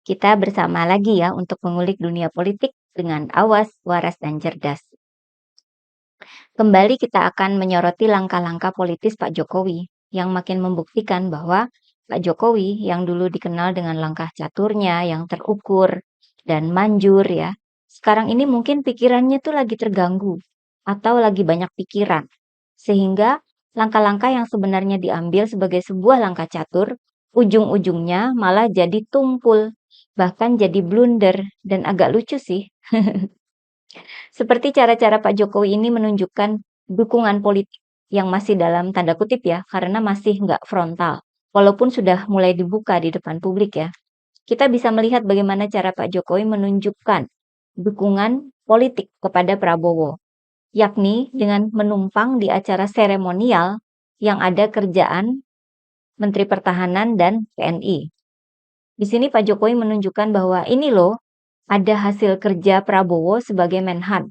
Kita bersama lagi ya untuk mengulik dunia politik dengan awas, waras, dan cerdas. Kembali kita akan menyoroti langkah-langkah politis Pak Jokowi yang makin membuktikan bahwa Pak Jokowi yang dulu dikenal dengan langkah caturnya yang terukur dan manjur ya. Sekarang ini mungkin pikirannya tuh lagi terganggu atau lagi banyak pikiran. Sehingga langkah-langkah yang sebenarnya diambil sebagai sebuah langkah catur, ujung-ujungnya malah jadi tumpul, bahkan jadi blunder dan agak lucu sih. Seperti cara-cara Pak Jokowi ini menunjukkan dukungan politik yang masih dalam tanda kutip ya, karena masih nggak frontal. Walaupun sudah mulai dibuka di depan publik ya. Kita bisa melihat bagaimana cara Pak Jokowi menunjukkan dukungan politik kepada Prabowo, yakni dengan menumpang di acara seremonial yang ada kerjaan Menteri Pertahanan dan TNI. Di sini Pak Jokowi menunjukkan bahwa ini loh, ada hasil kerja Prabowo sebagai Menhan.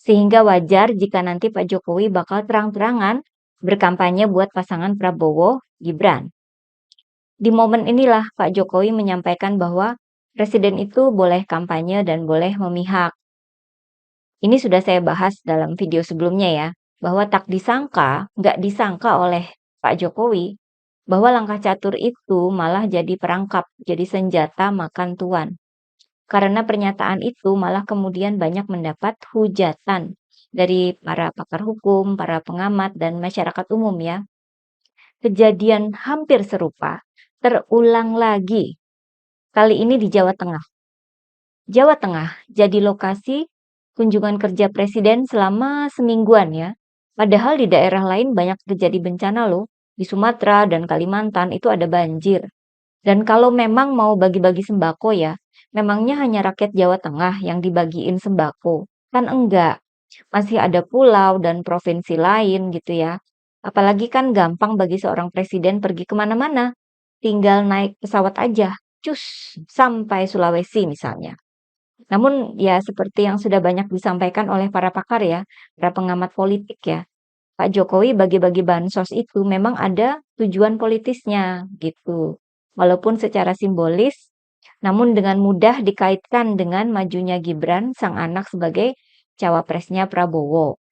Sehingga wajar jika nanti Pak Jokowi bakal terang-terangan berkampanye buat pasangan Prabowo Gibran. Di momen inilah Pak Jokowi menyampaikan bahwa presiden itu boleh kampanye dan boleh memihak. Ini sudah saya bahas dalam video sebelumnya ya, bahwa tak disangka, nggak disangka oleh Pak Jokowi, bahwa langkah catur itu malah jadi perangkap, jadi senjata makan tuan. Karena pernyataan itu malah kemudian banyak mendapat hujatan dari para pakar hukum, para pengamat, dan masyarakat umum ya. Kejadian hampir serupa terulang lagi, kali ini di Jawa Tengah. Jawa Tengah jadi lokasi kunjungan kerja presiden selama semingguan ya. Padahal di daerah lain banyak terjadi bencana loh. Di Sumatera dan Kalimantan itu ada banjir. Dan kalau memang mau bagi-bagi sembako ya, memangnya hanya rakyat Jawa Tengah yang dibagiin sembako? Kan enggak. Masih ada pulau dan provinsi lain gitu ya. Apalagi kan gampang bagi seorang presiden pergi kemana-mana. Tinggal naik pesawat aja, cus, sampai Sulawesi misalnya. Namun ya seperti yang sudah banyak disampaikan oleh para pakar ya, para pengamat politik ya. Pak Jokowi bagi-bagi bansos itu memang ada tujuan politisnya gitu. Walaupun secara simbolis, namun dengan mudah dikaitkan dengan majunya Gibran sang anak sebagai cawapresnya Prabowo.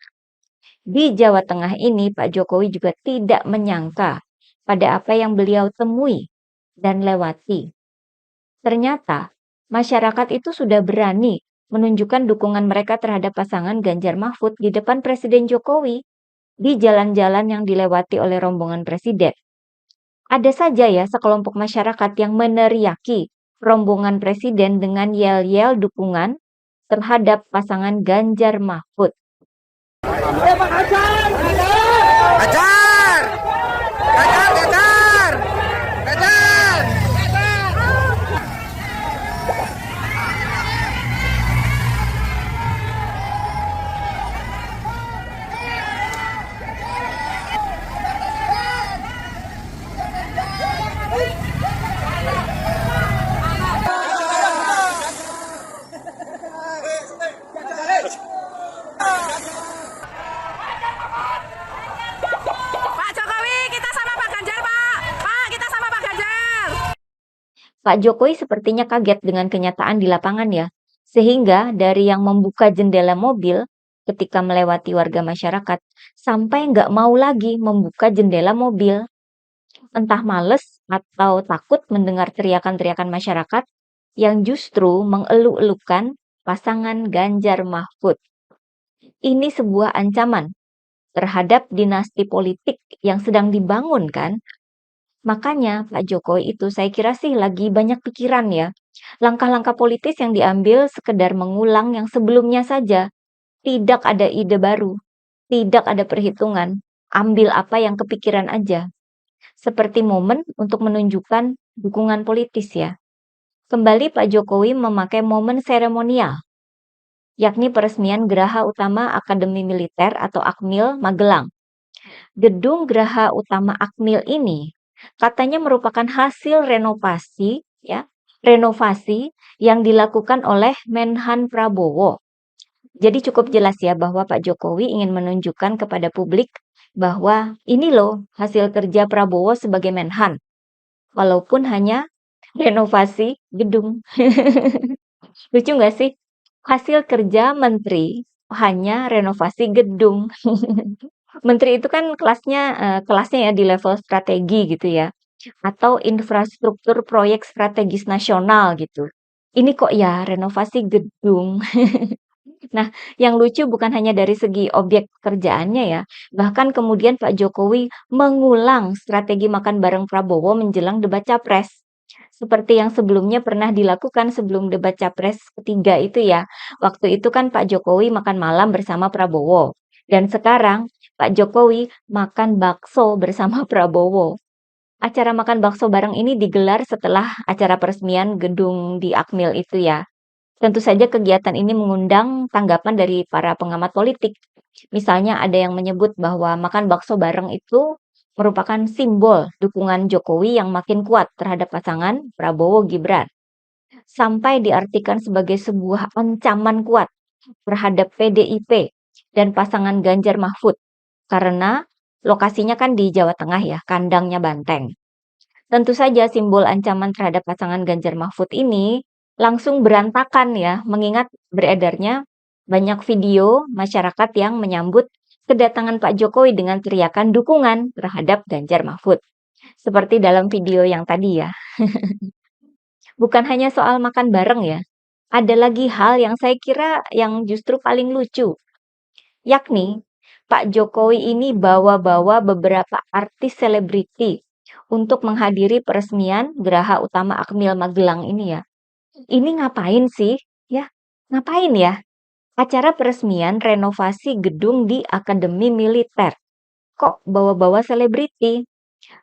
Di Jawa Tengah ini Pak Jokowi juga tidak menyangka pada apa yang beliau temui dan lewati. Ternyata masyarakat itu sudah berani menunjukkan dukungan mereka terhadap pasangan Ganjar Mahfud di depan Presiden Jokowi di jalan-jalan yang dilewati oleh rombongan presiden. Ada saja ya sekelompok masyarakat yang meneriaki rombongan presiden dengan yel-yel dukungan terhadap pasangan Ganjar Mahfud. Hajar! Hajar, hajar! Hajar! Pak Jokowi, kita sama Pak Ganjar, Pak. Pak, kita sama Pak Ganjar. Pak Jokowi sepertinya kaget dengan kenyataan di lapangan ya, sehingga dari yang membuka jendela mobil ketika melewati warga masyarakat, sampai nggak mau lagi membuka jendela mobil. Entah males atau takut mendengar teriakan-teriakan masyarakat yang justru mengeluk-elukan pasangan Ganjar Mahfud. Ini sebuah ancaman terhadap dinasti politik yang sedang dibangun kan. Makanya Pak Jokowi itu saya kira sih lagi banyak pikiran ya. Langkah-langkah politis yang diambil sekedar mengulang yang sebelumnya saja. Tidak ada ide baru, tidak ada perhitungan. Ambil apa yang kepikiran aja. Seperti momen untuk menunjukkan dukungan politis ya. Kembali Pak Jokowi memakai momen seremonial, yakni peresmian Geraha Utama Akademi Militer atau Akmil Magelang. Gedung Geraha Utama Akmil ini katanya merupakan hasil renovasi ya, renovasi yang dilakukan oleh Menhan Prabowo. Jadi cukup jelas ya bahwa Pak Jokowi ingin menunjukkan kepada publik bahwa ini loh hasil kerja Prabowo sebagai Menhan. Walaupun hanya renovasi gedung. Lucu nggak sih? Hasil kerja menteri hanya renovasi gedung. Menteri itu kan kelasnya ya di level strategi gitu ya, atau infrastruktur proyek strategis nasional gitu. Ini kok ya renovasi gedung. Nah, yang lucu bukan hanya dari segi objek kerjaannya ya, bahkan kemudian Pak Jokowi mengulang strategi makan bareng Prabowo menjelang debat Capres. Seperti yang sebelumnya pernah dilakukan sebelum debat Capres ketiga itu ya. Waktu itu kan Pak Jokowi makan malam bersama Prabowo. Dan sekarang Pak Jokowi makan bakso bersama Prabowo. Acara makan bakso bareng ini digelar setelah acara peresmian gedung di Akmil itu ya. Tentu saja kegiatan ini mengundang tanggapan dari para pengamat politik. Misalnya ada yang menyebut bahwa makan bakso bareng itu merupakan simbol dukungan Jokowi yang makin kuat terhadap pasangan Prabowo-Gibran. Sampai diartikan sebagai sebuah ancaman kuat terhadap PDIP dan pasangan Ganjar Mahfud. Karena lokasinya kan di Jawa Tengah ya, kandangnya Banteng. Tentu saja simbol ancaman terhadap pasangan Ganjar Mahfud ini langsung berantakan ya, mengingat beredarnya banyak video masyarakat yang menyambut kedatangan Pak Jokowi dengan teriakan dukungan terhadap Ganjar Mahfud. Seperti dalam video yang tadi ya. Bukan hanya soal makan bareng ya, ada lagi hal yang saya kira yang justru paling lucu, yakni Pak Jokowi ini bawa-bawa beberapa artis selebriti untuk menghadiri peresmian Geraha Utama Akmil Magelang ini ya. Ini ngapain sih? Ya, ngapain ya? Acara peresmian renovasi gedung di Akademi Militer. Kok bawa-bawa selebriti?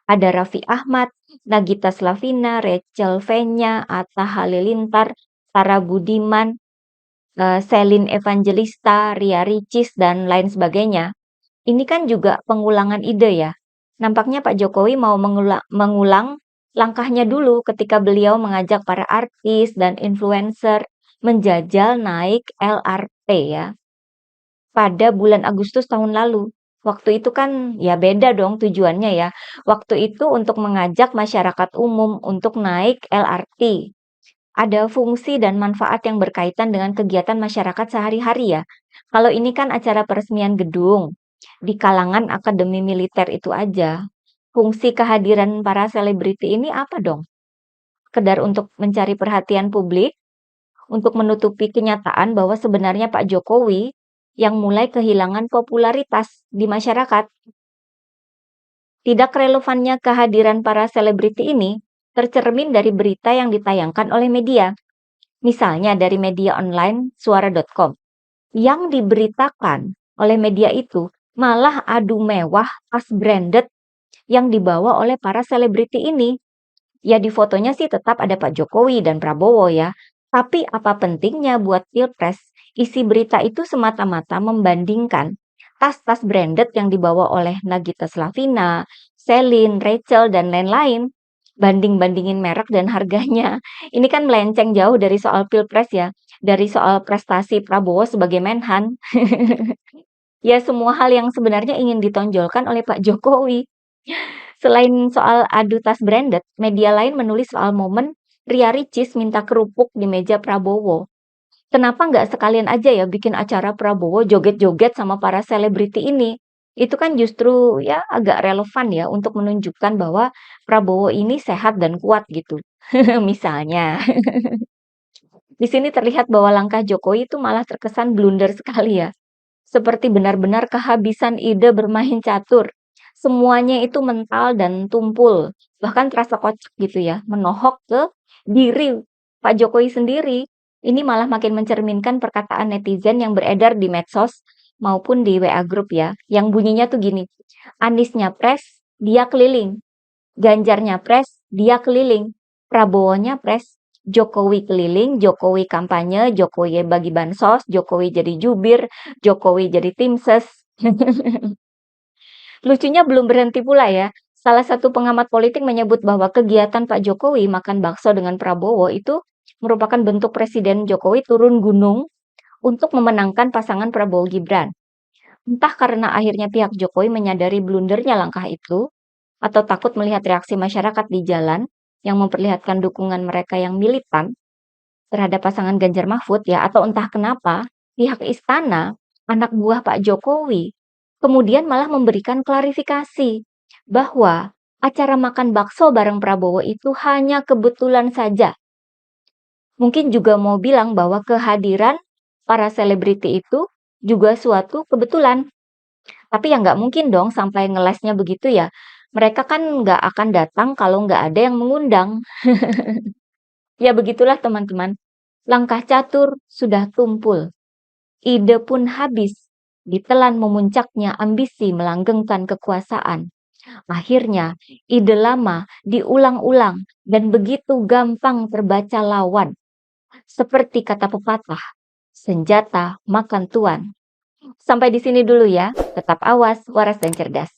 Ada Raffi Ahmad, Nagita Slavina, Rachel Fenya, Atta Halilintar, Tara Budiman, Celine Evangelista, Ria Ricis, dan lain sebagainya. Ini kan juga pengulangan ide ya. Nampaknya Pak Jokowi mau mengulang langkahnya dulu ketika beliau mengajak para artis dan influencer menjajal naik LRT ya pada bulan Agustus tahun lalu. Waktu itu kan ya beda dong tujuannya ya. Waktu itu untuk mengajak masyarakat umum untuk naik LRT. Ada fungsi dan manfaat yang berkaitan dengan kegiatan masyarakat sehari-hari ya. Kalau ini kan acara peresmian gedung, di kalangan akademi militer itu aja. Fungsi kehadiran para selebriti ini apa dong? Sekedar untuk mencari perhatian publik, untuk menutupi kenyataan bahwa sebenarnya Pak Jokowi yang mulai kehilangan popularitas di masyarakat. Tidak relevannya kehadiran para selebriti ini tercermin dari berita yang ditayangkan oleh media. Misalnya dari media online suara.com. Yang diberitakan oleh media itu malah adu mewah tas branded yang dibawa oleh para selebriti ini. Ya di fotonya sih tetap ada Pak Jokowi dan Prabowo ya. Tapi apa pentingnya buat Pilpres? Isi berita itu semata-mata membandingkan tas-tas branded yang dibawa oleh Nagita Slavina, Celine, Rachel, dan lain-lain. Banding-bandingin merek dan harganya. Ini kan melenceng jauh dari soal Pilpres ya. Dari soal prestasi Prabowo sebagai Menhan. Ya semua hal yang sebenarnya ingin ditonjolkan oleh Pak Jokowi. Selain soal adu tas branded, media lain menulis soal momen Ria Ricis minta kerupuk di meja Prabowo. Kenapa nggak sekalian aja ya bikin acara Prabowo joget-joget sama para selebriti ini? Itu kan justru ya agak relevan ya untuk menunjukkan bahwa Prabowo ini sehat dan kuat gitu. Misalnya. Di sini terlihat bahwa langkah Jokowi itu malah terkesan blunder sekali ya. Seperti benar-benar kehabisan ide bermain catur. Semuanya itu mental dan tumpul. Bahkan terasa kocak gitu ya, menohok ke diri Pak Jokowi sendiri. Ini malah makin mencerminkan perkataan netizen yang beredar di medsos maupun di WA grup ya. Yang bunyinya tuh gini, Anies nyapres, dia keliling. Ganjar nyapres, dia keliling. Prabowo nyapres, Jokowi keliling, Jokowi kampanye, Jokowi bagi bansos, Jokowi jadi jubir, Jokowi jadi tim ses. Lucunya belum berhenti pula ya. Salah satu pengamat politik menyebut bahwa kegiatan Pak Jokowi makan bakso dengan Prabowo itu merupakan bentuk Presiden Jokowi turun gunung untuk memenangkan pasangan Prabowo Gibran. Entah karena akhirnya pihak Jokowi menyadari blundernya langkah itu, atau takut melihat reaksi masyarakat di jalan, yang memperlihatkan dukungan mereka yang militan terhadap pasangan Ganjar Mahfud ya, atau entah kenapa pihak istana, anak buah Pak Jokowi, kemudian malah memberikan klarifikasi bahwa acara makan bakso bareng Prabowo itu hanya kebetulan saja. Mungkin juga mau bilang bahwa kehadiran para selebriti itu juga suatu kebetulan. Tapi ya nggak mungkin dong sampai ngelesnya begitu ya. Mereka kan nggak akan datang kalau nggak ada yang mengundang. Ya begitulah teman-teman. Langkah catur sudah tumpul. Ide pun habis. Ditelan memuncaknya ambisi melanggengkan kekuasaan. Akhirnya, ide lama diulang-ulang dan begitu gampang terbaca lawan. Seperti kata pepatah, senjata makan tuan. Sampai di sini dulu ya. Tetap awas, waras dan cerdas.